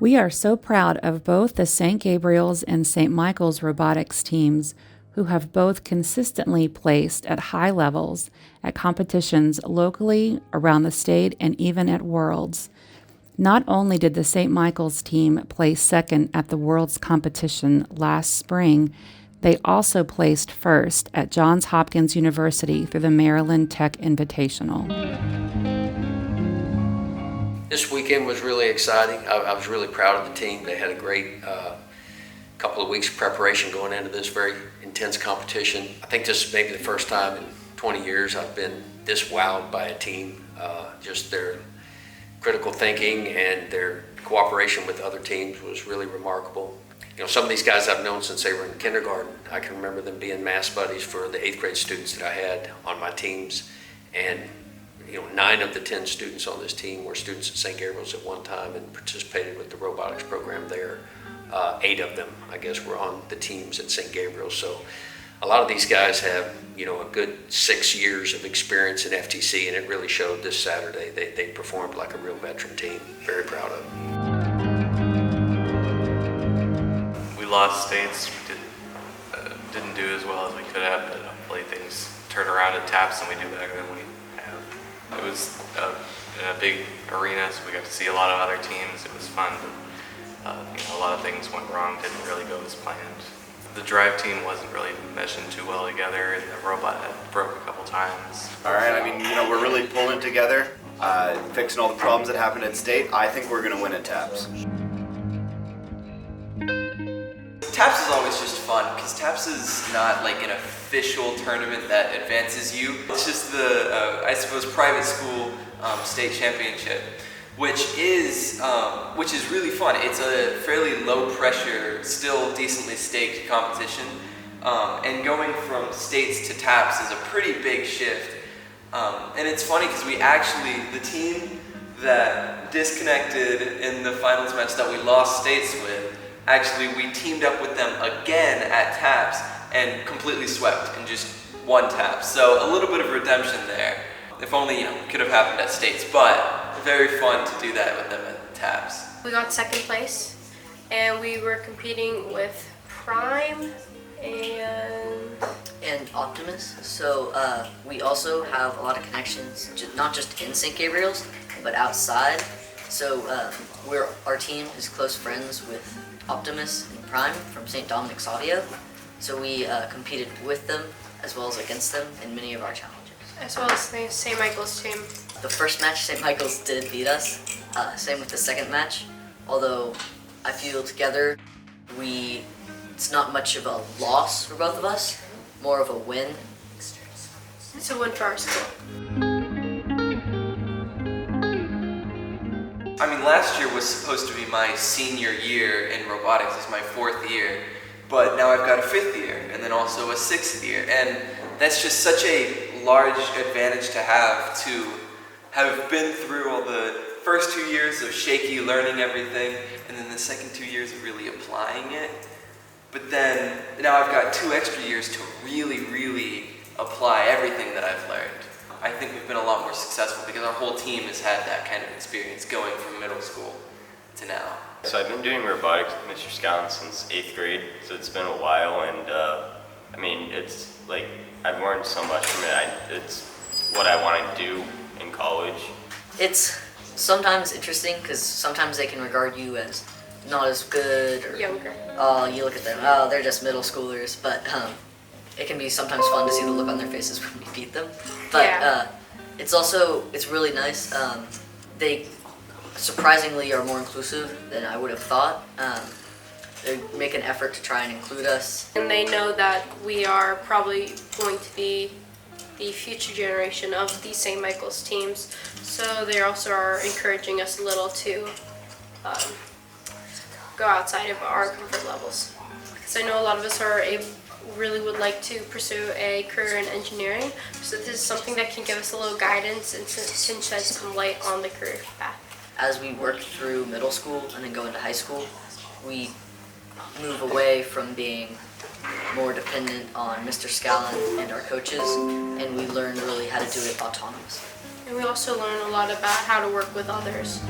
We are so proud of both the St. Gabriel's and St. Michael's robotics teams, who have both consistently placed at high levels at competitions locally, around the state, and even at Worlds. Not only did the St. Michael's team place second at the Worlds competition last spring, they also placed first at Johns Hopkins University through the Maryland Tech Invitational. This weekend was really exciting. I was really proud of the team. They had a great couple of weeks of preparation going into this very intense competition. I think this is maybe the first time in 20 years I've been this wowed by a team. Just their critical thinking and their cooperation with other teams was really remarkable. You know, some of these guys I've known since they were in kindergarten. I can remember them being math buddies for the 8th grade students that I had on my teams. And, you know, 9 of the 10 students on this team were students at St. Gabriel's at one time and participated with the robotics program there. 8 of them, I guess, were on the teams at St. Gabriel's. So a lot of these guys have, you know, a good 6 years of experience in FTC, and it really showed this Saturday. They performed like a real veteran team. Very proud of them. We lost states. We didn't do as well as we could have, but hopefully things turn around at TAPS and we do better than we have. It was in a big arena, so we got to see a lot of other teams. It was fun. A lot of things went wrong, didn't really go as planned. The drive team wasn't really meshing too well together, and the robot had broke a couple times. All right, I mean, we're really pulling it together, fixing all the problems that happened at state. I think we're going to win at TAPS. TAPS is always just fun, because TAPS is not like an official tournament that advances you. It's just the, I suppose, private school state championship, which is really fun. It's a fairly low pressure, still decently staked competition. And going from states to TAPS is a pretty big shift. And it's funny because the team that disconnected in the finals match that we lost states with, we teamed up with them again at TAPS and completely swept and just won TAPS. So a little bit of redemption there. If only, it could have happened at states, but very fun to do that with them at TAPS. We got second place, and we were competing with Prime and Optimus. So we also have a lot of connections, not just in St. Gabriel's, but outside. So our team is close friends with Optimus and Prime from St. Dominic's Audio. So we competed with them as well as against them in many of our challenges. As well as the St. Michael's team. The first match, St. Michael's did beat us. Same with the second match. Although I feel together, it's not much of a loss for both of us, more of a win. It's a win for our school. I mean, last year was supposed to be my senior year in robotics. It's my 4th year, but now I've got a 5th year and then also a 6th year, and that's just such a large advantage to have been through all the first 2 years of shaky learning everything, and then the second 2 years of really applying it. But then now I've got 2 extra years to really, really apply everything that I've learned. I think we've been a lot more successful because our whole team has had that kind of experience going from middle school to now. So I've been doing robotics with Mr. SCALLON since 8th grade, so it's been a while, and it's like I've learned so much from it. It's what I want to do in college. It's sometimes interesting because sometimes they can regard you as not as good or younger. You look at them, they're just middle schoolers, but it can be sometimes fun to see the look on their faces when we beat them. But yeah. It's really nice. They surprisingly are more inclusive than I would have thought. They make an effort to try and include us. And they know that we are probably going to be the future generation of the St. Michael's teams. So they also are encouraging us a little to go outside of our comfort levels. Because I know a lot of us really would like to pursue a career in engineering. So this is something that can give us a little guidance and to shed some light on the career path. As we work through middle school and then go into high school, we move away from being more dependent on Mr. SCALLON and our coaches, and we learn really how to do it autonomously. And we also learn a lot about how to work with others.